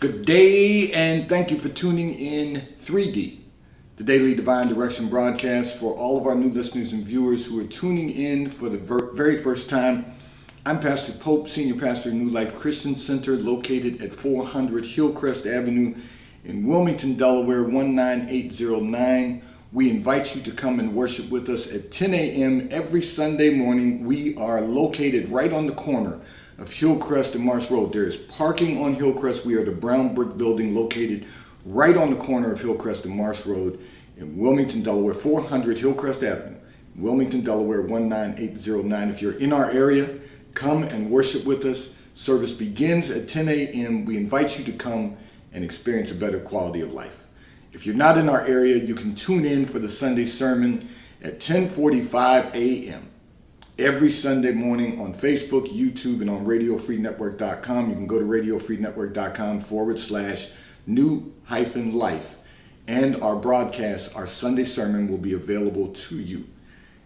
Good day, and thank you for tuning in 3D, the Daily Divine Direction broadcast. For all of our new listeners and viewers who are tuning in for the very first time, I'm Pastor Pope, Senior Pastor of New Life Christian Center, located at 400 Hillcrest Avenue in Wilmington, Delaware, 19809. We invite you to come and worship with us at 10 a.m. every Sunday morning. We are located right on the corner of Hillcrest and Marsh Road. There is parking on Hillcrest. We are the brown brick building located right on the corner of Hillcrest and Marsh Road in Wilmington, Delaware, 400 Hillcrest Avenue, Wilmington, Delaware, 19809. If you're in our area, come and worship with us. Service begins at 10 a.m. We invite you to come and experience a better quality of life. If you're not in our area, you can tune in for the Sunday sermon at 10:45 a.m. every Sunday morning on Facebook, YouTube, and on RadioFreeNetwork.com. You can go to RadioFreeNetwork.com/new-life. And our broadcast, our Sunday sermon, will be available to you.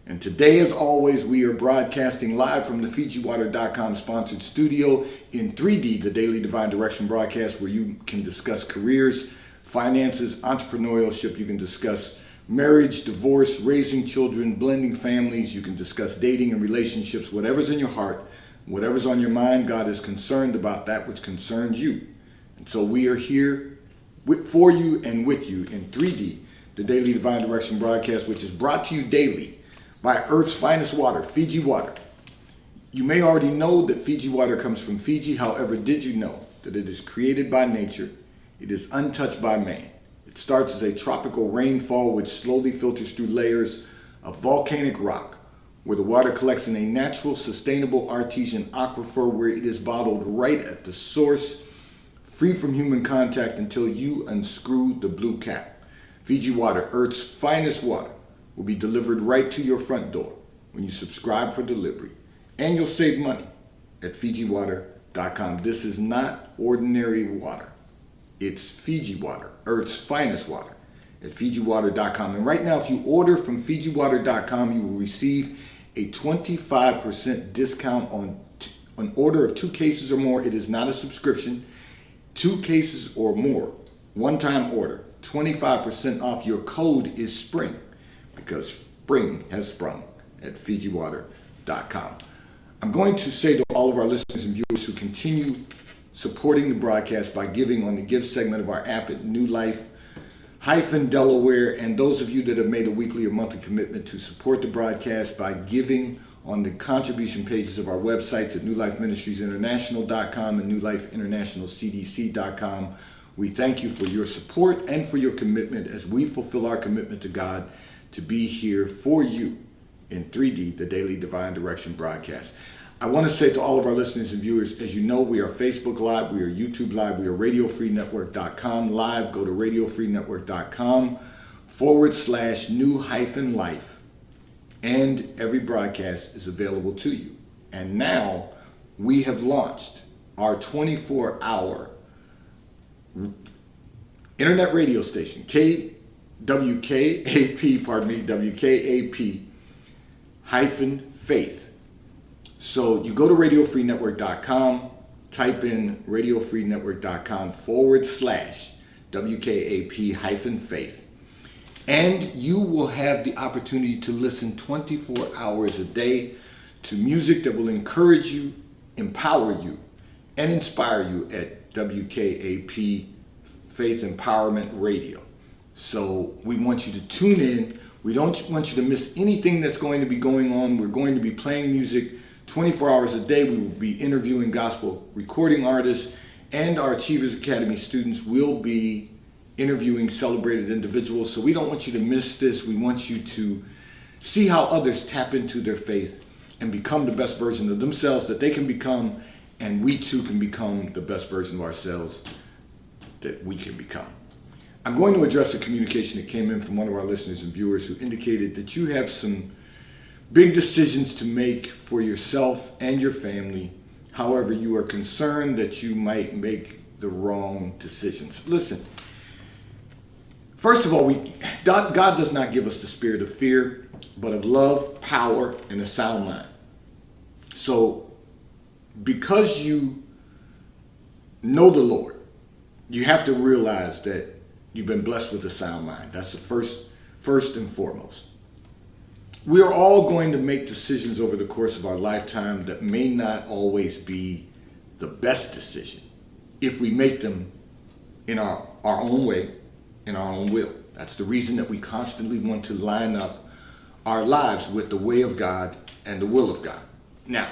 And today, as always, we are broadcasting live from the FijiWater.com sponsored studio in 3D, the Daily Divine Direction broadcast, where you can discuss careers, finances, entrepreneurship. You can discuss marriage, divorce, raising children, blending families. You can discuss dating and relationships. Whatever's in your heart, whatever's on your mind, God is concerned about that which concerns you. And so we are here for you and with you in 3D, the Daily Divine Direction broadcast, which is brought to you daily by Earth's finest water, Fiji Water. You may already know that Fiji water comes from Fiji. However, did you know that it is created by nature? It is untouched by man. It starts as a tropical rainfall which slowly filters through layers of volcanic rock, where the water collects in a natural, sustainable artesian aquifer where it is bottled right at the source, free from human contact until you unscrew the blue cap. Fiji Water, Earth's finest water, will be delivered right to your front door when you subscribe for delivery. And you'll save money at FijiWater.com. This is not ordinary water. It's Fiji Water, Earth's finest water, at FijiWater.com. And right now, if you order from FijiWater.com, you will receive a 25% discount on an order of 2 cases or more. It is not a subscription. 2 cases or more, one-time order, 25% off. Your code is SPRING, because spring has sprung at FijiWater.com. I'm going to say to all of our listeners and viewers who continue supporting the broadcast by giving on the Give segment of our app at New Life-Delaware, and those of you that have made a weekly or monthly commitment to support the broadcast by giving on the contribution pages of our websites at NewLifeMinistriesInternational.com and NewLifeInternationalCDC.com. We thank you for your support and for your commitment as we fulfill our commitment to God to be here for you in 3D, the Daily Divine Direction broadcast. I want to say to all of our listeners and viewers, as you know, we are Facebook Live, we are YouTube Live, we are RadioFreeNetwork.com Live. Go to RadioFreeNetwork.com/new-life. And every broadcast is available to you. And now we have launched our 24-hour internet radio station, WKAP-Faith. So you go to RadioFreeNetwork.com, type in RadioFreeNetwork.com/WKAP-Faith. And you will have the opportunity to listen 24 hours a day to music that will encourage you, empower you, and inspire you at WKAP Faith Empowerment Radio. So we want you to tune in. We don't want you to miss anything that's going to be going on. We're going to be playing music 24 hours a day. We will be interviewing gospel recording artists, and our Achievers Academy students will be interviewing celebrated individuals. So we don't want you to miss this. We want you to see how others tap into their faith and become the best version of themselves that they can become, and we too can become the best version of ourselves that we can become. I'm going to address a communication that came in from one of our listeners and viewers who indicated that you have some big decisions to make for yourself and your family. However, you are concerned that you might make the wrong decisions. Listen, first of all, God does not give us the spirit of fear, but of love, power, and a sound mind. So because you know the Lord, you have to realize that you've been blessed with a sound mind. That's the first and foremost. We are all going to make decisions over the course of our lifetime that may not always be the best decision if we make them in our own way, in our own will. That's the reason that we constantly want to line up our lives with the way of God and the will of God. Now,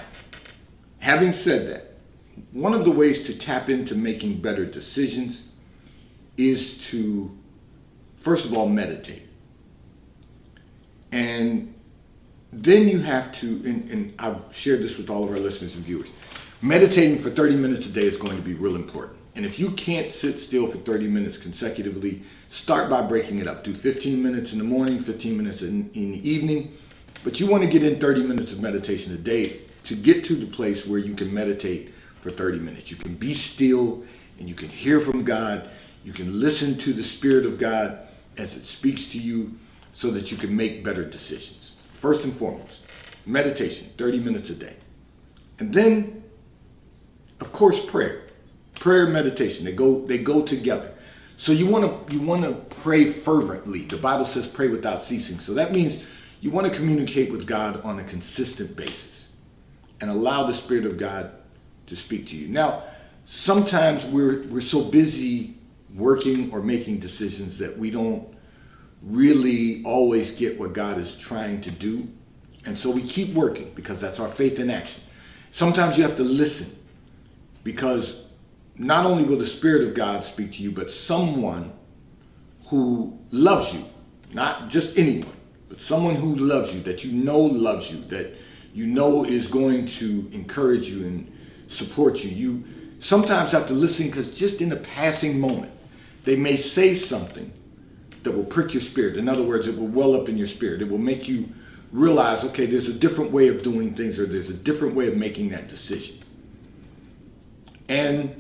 having said that, one of the ways to tap into making better decisions is to, first of all, meditate. And then you have to, and I've shared this with all of our listeners and viewers, meditating for 30 minutes a day is going to be real important. And if you can't sit still for 30 minutes consecutively, start by breaking it up. Do 15 minutes in the morning, 15 minutes in the evening. But you want to get in 30 minutes of meditation a day to get to the place where you can meditate for 30 minutes. You can be still and you can hear from God. You can listen to the Spirit of God as it speaks to you so that you can make better decisions. First and foremost, meditation, 30 minutes a day. And then, of course, prayer. Prayer and meditation, they go together. So you want to pray fervently. The Bible says pray without ceasing. So that means you want to communicate with God on a consistent basis and allow the Spirit of God to speak to you. Now, sometimes we're so busy working or making decisions that we don't really always get what God is trying to do. And so we keep working because that's our faith in action. Sometimes you have to listen because not only will the Spirit of God speak to you, but someone who loves you, not just anyone, but someone who loves you, that you know loves you, that you know is going to encourage you and support you. You sometimes have to listen because just in a passing moment, they may say something that will prick your spirit. In other words, it will well up in your spirit. It will make you realize, okay, there's a different way of doing things, or there's a different way of making that decision. And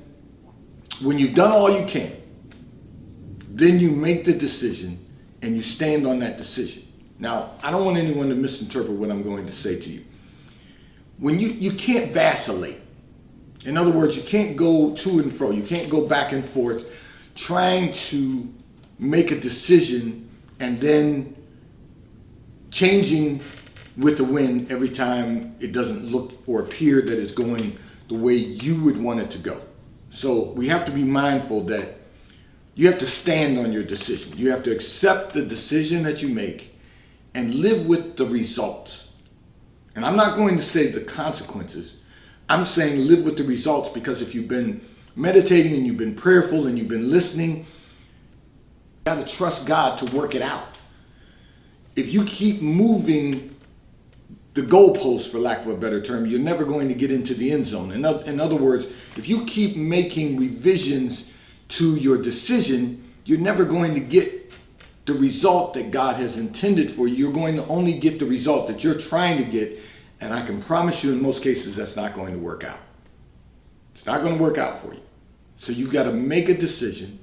when you've done all you can, then you make the decision and you stand on that decision. Now, I don't want anyone to misinterpret what I'm going to say to you. When you can't vacillate. In other words, you can't go to and fro. You can't go back and forth trying to make a decision and then changing with the wind every time it doesn't look or appear that it's going the way you would want it to go. So we have to be mindful that you have to stand on your decision. You have to accept the decision that you make and live with the results. And I'm not going to say the consequences. I'm saying live with the results, because if you've been meditating and you've been prayerful and you've been listening, you got to trust God to work it out. If you keep moving the goalposts, for lack of a better term, you're never going to get into the end zone. In other words, if you keep making revisions to your decision, you're never going to get the result that God has intended for you. You're going to only get the result that you're trying to get, and I can promise you in most cases that's not going to work out. It's not going to work out for you. So you've got to make a decision,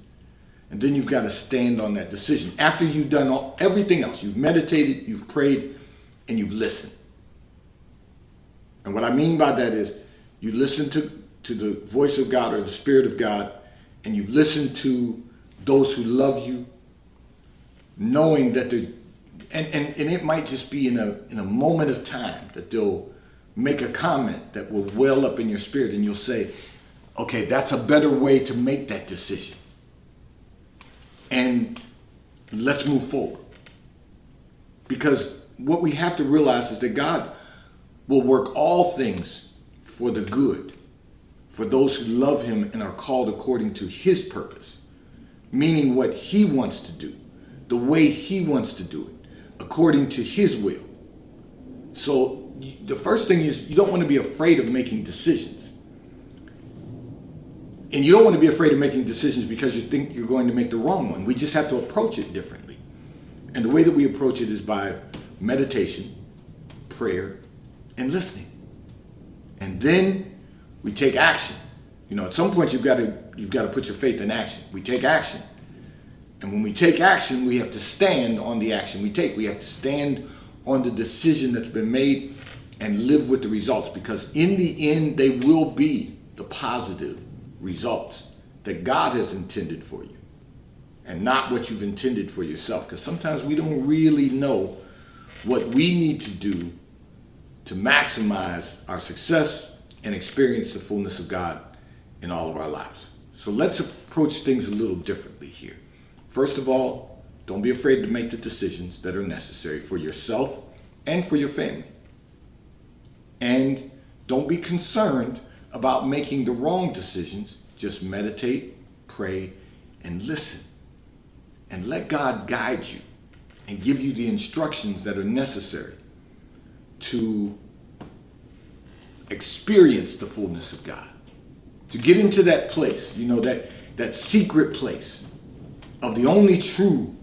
and then you've got to stand on that decision. After you've done everything else, you've meditated, you've prayed, and you've listened. And what I mean by that is you listen to the voice of God or the Spirit of God, and you listen to those who love you, knowing that and it might just be in a moment of time that they'll make a comment that will well up in your spirit, and you'll say, okay, that's a better way to make that decision. And let's move forward. Because what we have to realize is that God will work all things for the good, for those who love him and are called according to his purpose, meaning what he wants to do, the way he wants to do it, according to his will. So the first thing is you don't want to be afraid of making decisions. And you don't want to be afraid of making decisions because you think you're going to make the wrong one. We just have to approach it differently. And the way that we approach it is by meditation, prayer, and listening. And then we take action. You know, at some point you've got to put your faith in action. We take action. And when we take action, we have to stand on the action we take. We have to stand on the decision that's been made and live with the results, because in the end, they will be the positive results that God has intended for you and not what you've intended for yourself. Because sometimes we don't really know what we need to do to maximize our success and experience the fullness of God in all of our lives. So let's approach things a little differently here. First of all, don't be afraid to make the decisions that are necessary for yourself and for your family. And don't be concerned about making the wrong decisions. Just meditate, pray, and listen. And let God guide you and give you the instructions that are necessary to experience the fullness of God. To get into that place, that secret place of the only true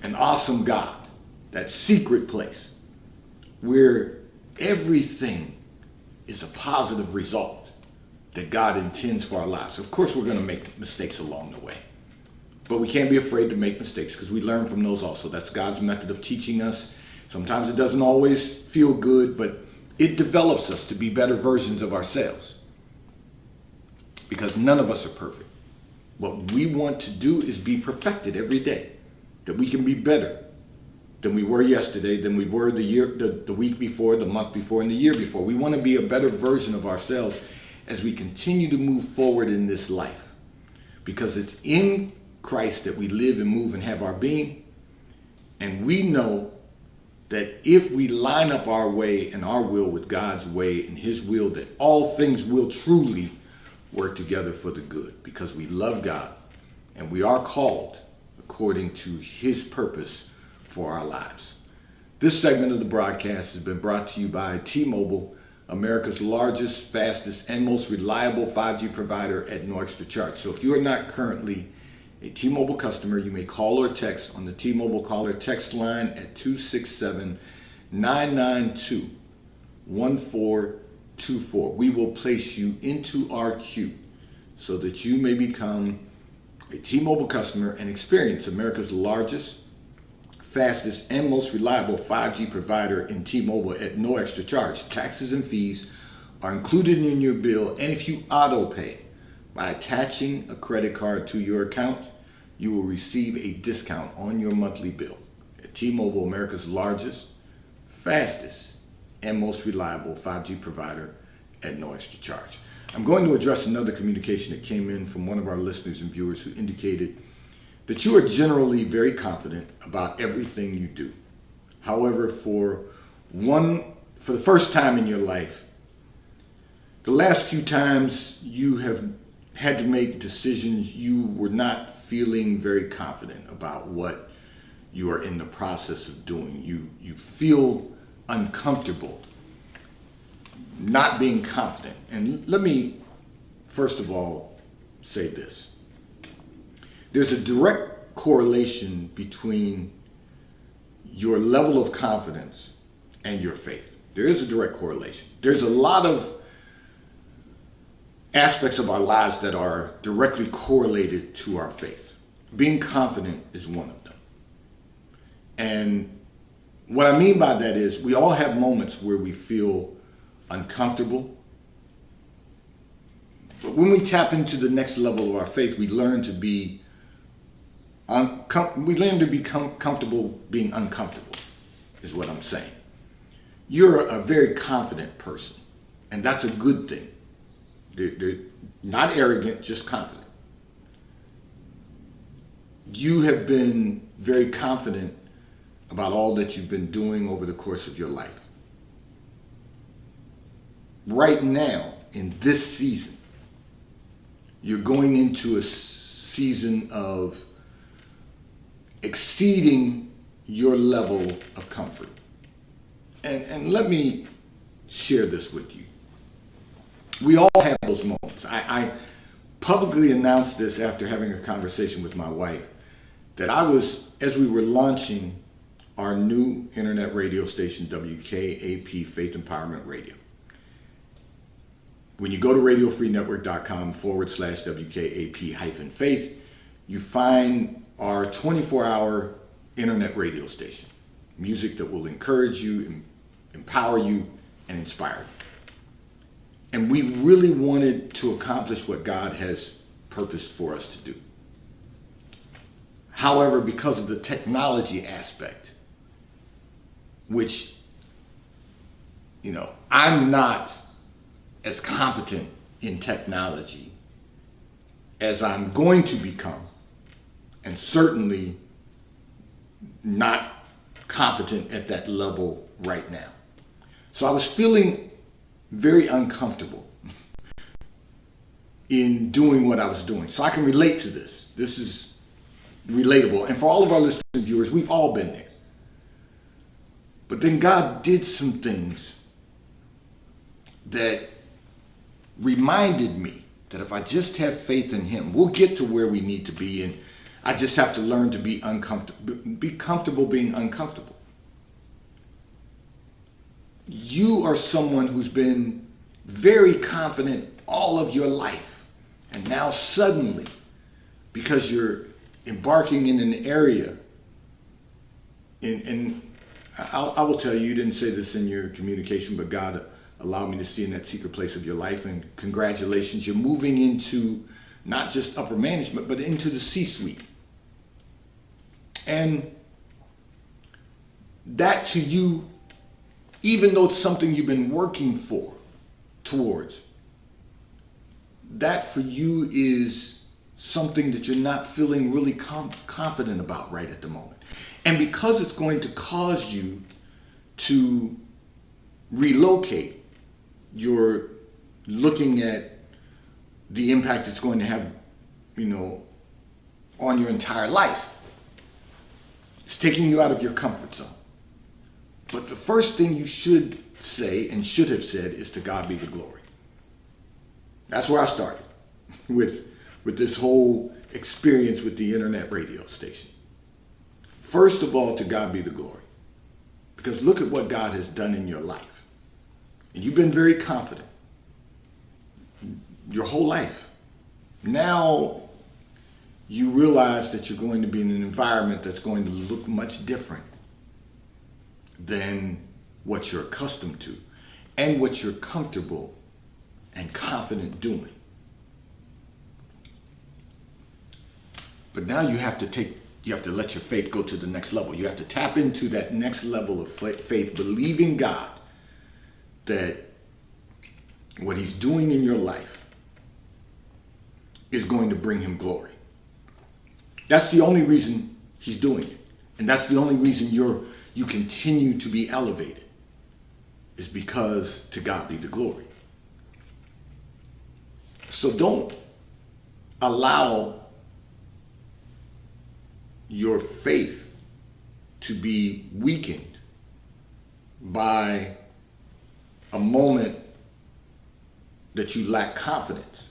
and awesome God. That secret place where everything is a positive result that God intends for our lives. Of course, we're going to make mistakes along the way. But we can't be afraid to make mistakes because we learn from those also. That's God's method of teaching us. Sometimes it doesn't always feel good, but it develops us to be better versions of ourselves. Because none of us are perfect. What we want to do is be perfected every day. That we can be better than we were yesterday, than we were the week before, the month before, and the year before. We want to be a better version of ourselves as we continue to move forward in this life. Because it's in Christ that we live and move and have our being. And we know that if we line up our way and our will with God's way and his will, that all things will truly work together for the good. Because we love God and we are called according to his purpose for our lives. This segment of the broadcast has been brought to you by T-Mobile, America's largest, fastest, and most reliable 5G provider at no extra charge. So if you are not currently a T-Mobile customer, you may call or text on the T-Mobile caller text line at 267-992-1424. We will place you into our queue so that you may become a T-Mobile customer and experience America's largest, fastest, and most reliable 5G provider in T-Mobile at no extra charge. Taxes and fees are included in your bill, and if you auto pay by attaching a credit card to your account, you will receive a discount on your monthly bill. At T-Mobile, America's largest, fastest, and most reliable 5G provider at no extra charge. I'm going to address another communication that came in from one of our listeners and viewers who indicated that you are generally very confident about everything you do. However, for the first time in your life, the last few times you have had to make decisions, you were not feeling very confident about what you are in the process of doing. You feel uncomfortable not being confident. And let me, first of all, say this. There's a direct correlation between your level of confidence and your faith. There is a direct correlation. There's a lot of aspects of our lives that are directly correlated to our faith. Being confident is one of them. And what I mean by that is we all have moments where we feel uncomfortable. But when we tap into the next level of our faith, we learn to be comfortable being uncomfortable, is what I'm saying. You're a very confident person, and that's a good thing. They're not arrogant, just confident. You have been very confident about all that you've been doing over the course of your life. Right now, in this season, you're going into a season of exceeding your level of comfort. And let me share this with you. We all have those moments. I publicly announced this after having a conversation with my wife, that as we were launching our new internet radio station, WKAP Faith Empowerment Radio. When you go to radiofreenetwork.com/WKAP-faith, you find our 24-hour internet radio station. Music that will encourage you, empower you, and inspire you. And we really wanted to accomplish what God has purposed for us to do. However, because of the technology aspect, which, I'm not as competent in technology as I'm going to become, and certainly not competent at that level right now. So I was feeling very uncomfortable in doing what I was doing. So I can relate to this. This is relatable. And for all of our listeners and viewers, we've all been there. But then God did some things that reminded me that if I just have faith in him, we'll get to where we need to be. And I just have to learn to be comfortable being uncomfortable. You are someone who's been very confident all of your life. And now suddenly, because you're embarking in an area, and I will tell you, you didn't say this in your communication, but God allowed me to see in that secret place of your life, and congratulations, you're moving into not just upper management, but into the C-suite. And that to you, even though it's something you've been working towards, that for you is something that you're not feeling really confident about right at the moment. And because it's going to cause you to relocate, you're looking at the impact it's going to have, on your entire life. It's taking you out of your comfort zone. But the first thing you should say and should have said is, to God be the glory. That's where I started with this whole experience with the internet radio station. First of all, to God be the glory. Because look at what God has done in your life. And you've been very confident your whole life. Now you realize that you're going to be in an environment that's going to look much different than what you're accustomed to and what you're comfortable and confident doing. But now you have to let your faith go to the next level. You have to tap into that next level of faith, believing God that what he's doing in your life is going to bring him glory. That's the only reason he's doing it. And that's the only reason you continue to be elevated, is because to God be the glory. So don't allow your faith to be weakened by a moment that you lack confidence.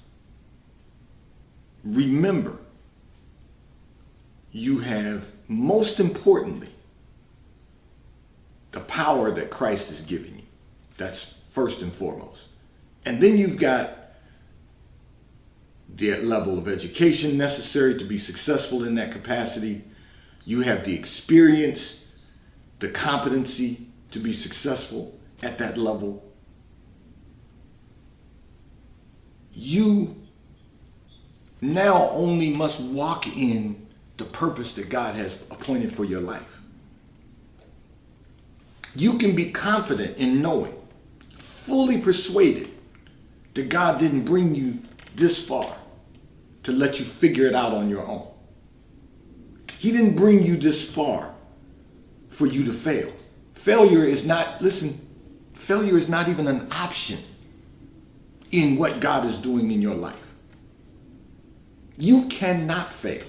Remember, you have, most importantly, the power that Christ has given you. That's first and foremost. And then you've got the level of education necessary to be successful in that capacity. You have the experience, the competency to be successful at that level. You now only must walk in the purpose that God has appointed for your life. You can be confident in knowing, fully persuaded, that God didn't bring you this far to let you figure it out on your own. He didn't bring you this far for you to fail. Failure is not even an option in what God is doing in your life. You cannot fail.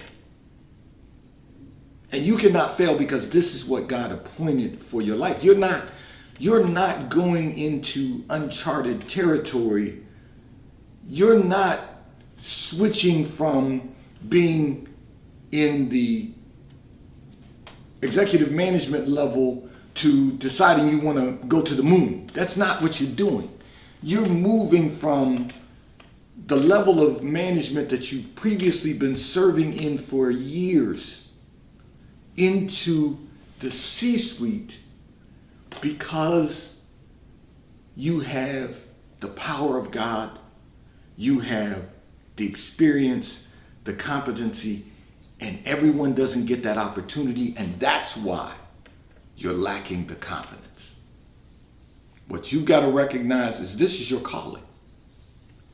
And you cannot fail because this is what God appointed for your life. You're not going into uncharted territory. You're not switching from being in the executive management level to deciding you want to go to the moon. That's not what you're doing. You're moving from the level of management that you've previously been serving in for years into the C-suite because you have the power of God, you have the experience, the competency, and everyone doesn't get that opportunity, and that's why you're lacking the confidence. What you've got to recognize is this is your calling.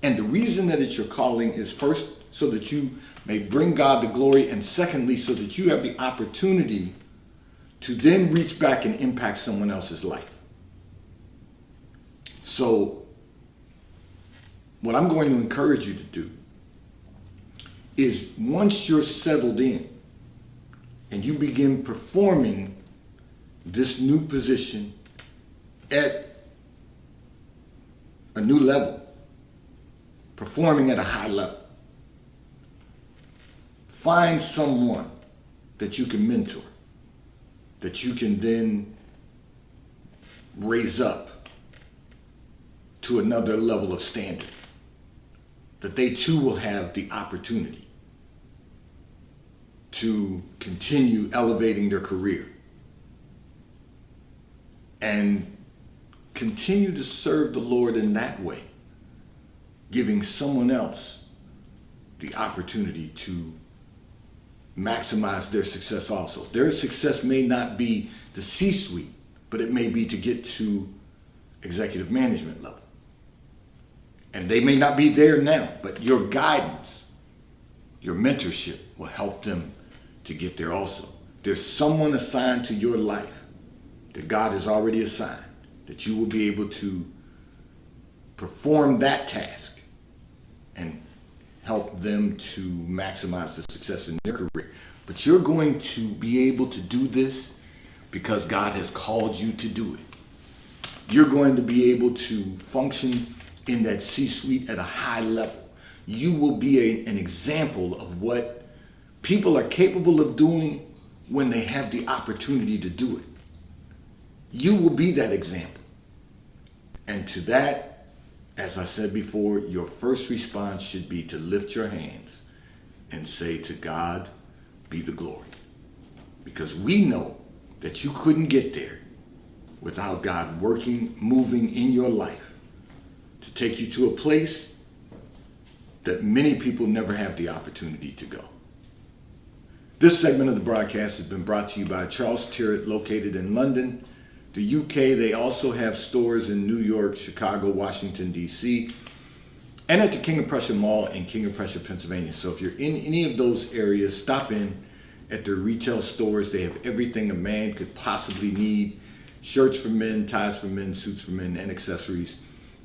And the reason that it's your calling is first so that you may bring God the glory, and secondly so that you have the opportunity to then reach back and impact someone else's life. So what I'm going to encourage you to do is once you're settled in and you begin performing this new position at a new level, performing at a high level, find someone that you can mentor, that you can then raise up to another level of standard, that they too will have the opportunity to continue elevating their career and continue to serve the Lord in that way, giving someone else the opportunity to maximize their success also. Their success may not be the C-suite, but it may be to get to executive management level. And they may not be there now, but your guidance, your mentorship will help them to get there also. There's someone assigned to your life that God has already assigned, that you will be able to perform that task and help them to maximize the success in their career. But you're going to be able to do this because God has called you to do it. You're going to be able to function in that C-suite at a high level. You will be an example of what people are capable of doing when they have the opportunity to do it. You will be that example. And to that, as I said before, your first response should be to lift your hands and say, to God be the glory. Because we know that you couldn't get there without God working, moving in your life to take you to a place that many people never have the opportunity to go. This segment of the broadcast has been brought to you by Charles Tyrwhitt, located in London, the UK. They also have stores in New York, Chicago, Washington, D.C., and at the King of Prussia Mall in King of Prussia, Pennsylvania. So if you're in any of those areas, stop in at their retail stores. They have everything a man could possibly need: shirts for men, ties for men, suits for men, and accessories.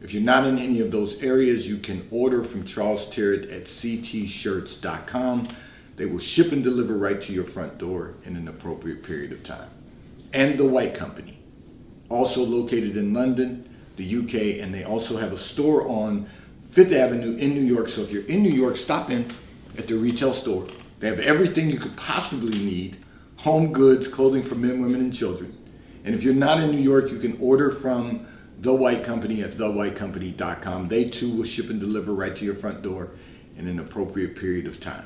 If you're not in any of those areas, you can order from Charles Tyrwhitt at ctshirts.com. They will ship and deliver right to your front door in an appropriate period of time. And The White Company, also located in London, the UK, and they also have a store on Fifth Avenue in New York. So if you're in New York, stop in at the retail store. They have everything you could possibly need: home goods, clothing for men, women, and children. And if you're not in New York, you can order from The White Company at thewhitecompany.com. They too will ship and deliver right to your front door in an appropriate period of time.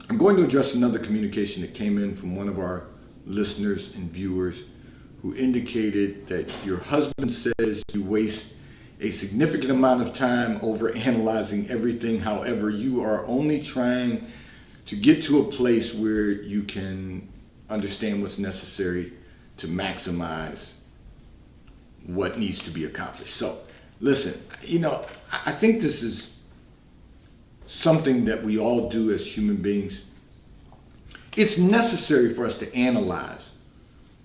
I'm going to address another communication that came in from one of our listeners and viewers, who indicated that your husband says you waste a significant amount of time over analyzing everything. However, you are only trying to get to a place where you can understand what's necessary to maximize what needs to be accomplished. So listen, I think this is something that we all do as human beings. It's necessary for us to analyze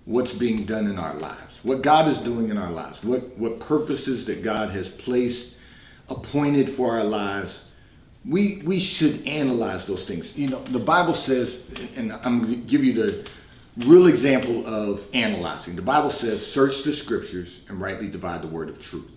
what's being done in our lives, what God is doing in our lives, what purposes that God has placed, appointed for our lives. We should analyze those things. The Bible says, and I'm going to give you the real example of analyzing. The Bible says, search the scriptures and rightly divide the word of truth.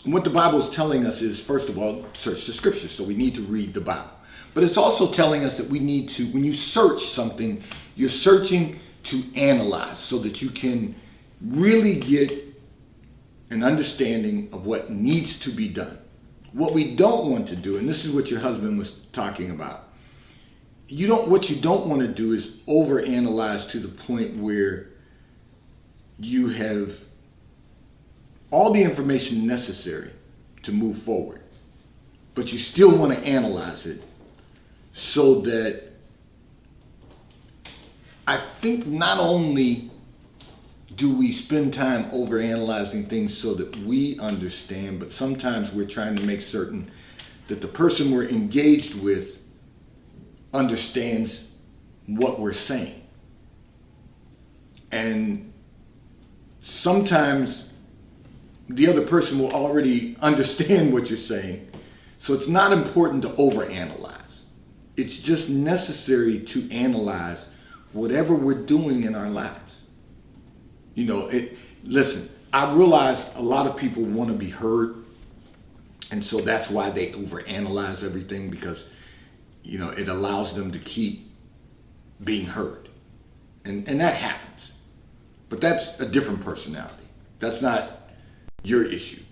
And what the Bible is telling us is, first of all, search the scriptures. So we need to read the Bible. But it's also telling us that we need to, when you search something, you're searching to analyze so that you can really get an understanding of what needs to be done. What we don't want to do, and this is what your husband was talking about, what you don't want to do is overanalyze to the point where you have all the information necessary to move forward, but you still want to analyze it so that I think not only do we spend time overanalyzing things so that we understand, but sometimes we're trying to make certain that the person we're engaged with understands what we're saying. And sometimes the other person will already understand what you're saying, so it's not important to overanalyze. It's just necessary to analyze whatever we're doing in our lives. You know, listen, I realize a lot of people want to be heard, and so that's why they overanalyze everything, because, you know, it allows them to keep being heard. And that happens. But that's a different personality. That's not your issue.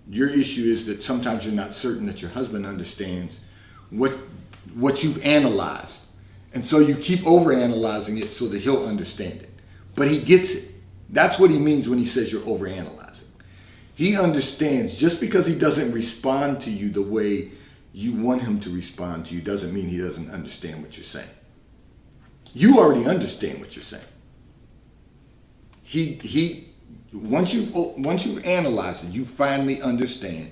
Your issue is that sometimes you're not certain that your husband understands what you've analyzed. And so you keep overanalyzing it so that he'll understand it. But he gets it. That's what he means when he says you're overanalyzing. He understands. Just because he doesn't respond to you the way you want him to respond to you doesn't mean he doesn't understand what you're saying. You already understand what you're saying. Once you've analyzed it, you finally understand.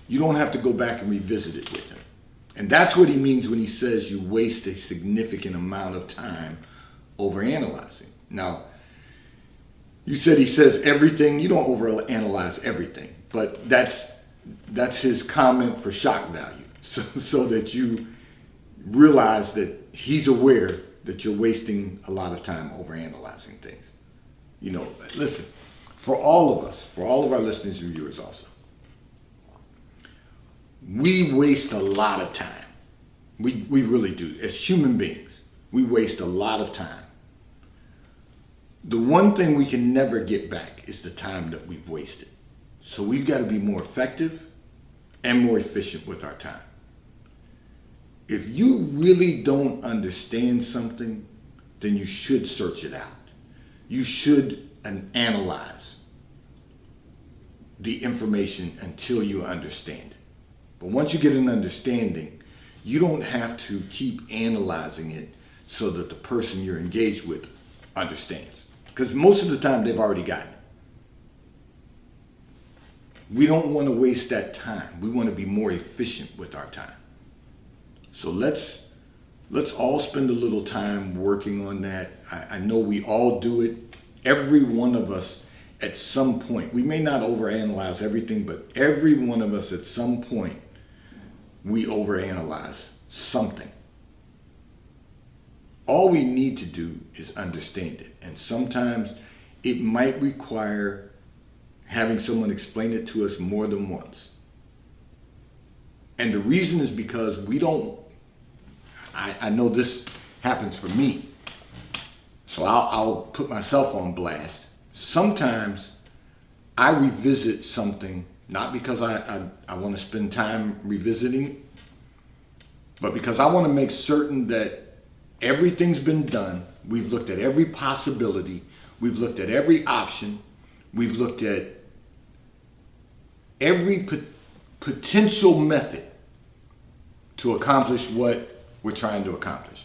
You don't have to go back and revisit it with him. And that's what he means when he says you waste a significant amount of time overanalyzing. Now, you said he says everything. You don't overanalyze everything, but that's his comment for shock value, so that you realize that he's aware that you're wasting a lot of time overanalyzing things. You know, listen, for all of us, for all of our listeners and viewers also, we waste a lot of time. We really do. As human beings, we waste a lot of time. The one thing we can never get back is the time that we've wasted. So we've got to be more effective and more efficient with our time. If you really don't understand something, then you should search it out. You should analyze the information until you understand it. But once you get an understanding, you don't have to keep analyzing it so that the person you're engaged with understands. Because most of the time they've already gotten it. We don't want to waste that time. We want to be more efficient with our time. So let's all spend a little time working on that. I know we all do it. Every one of us at some point, we may not overanalyze everything, but every one of us at some point, we overanalyze something. All we need to do is understand it. And sometimes it might require having someone explain it to us more than once. And the reason is because I know this happens for me. So I'll put myself on blast. Sometimes I revisit something, not because I want to spend time revisiting it, but because I want to make certain that everything's been done. We've looked at every possibility. We've looked at every option. We've looked at every potential method to accomplish what we're trying to accomplish.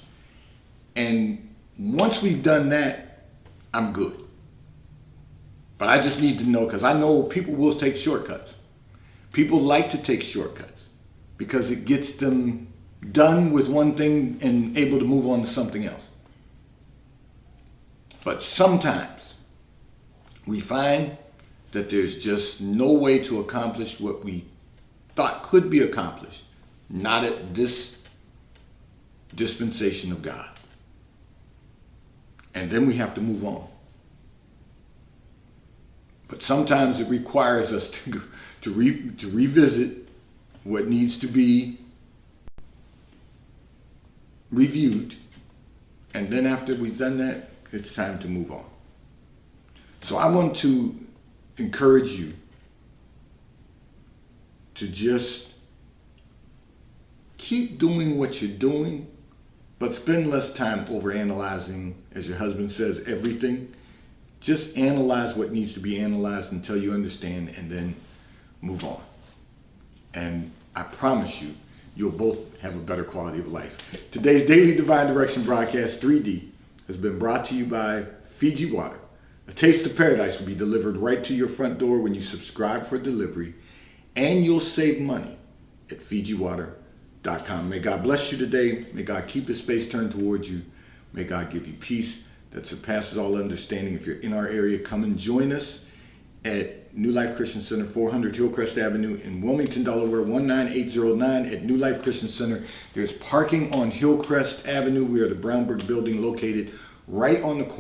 And once we've done that, I'm good. But I just need to know, because I know people will take shortcuts. People like to take shortcuts because it gets them done with one thing and able to move on to something else. But sometimes we find that there's just no way to accomplish what we thought could be accomplished, not at this dispensation of God. And then we have to move on. But sometimes it requires us to revisit what needs to be reviewed, and then after we've done that, it's time to move on. So I want to encourage you to just keep doing what you're doing, but spend less time overanalyzing, as your husband says, everything. Just analyze what needs to be analyzed until you understand, and then move on. And I promise you you'll both have a better quality of life. Today's Daily Divine Direction broadcast, 3D, has been brought to you by Fiji Water. A taste of paradise will be delivered right to your front door when you subscribe for delivery, and you'll save money at FijiWater.com. May God bless you today. May God keep his face turned towards you. May God give you peace that surpasses all understanding. If you're in our area, come and join us at New Life Christian Center, 400 Hillcrest Avenue in Wilmington, Delaware, 19809 at New Life Christian Center. There's parking on Hillcrest Avenue. We are the Brownberg building located right on the corner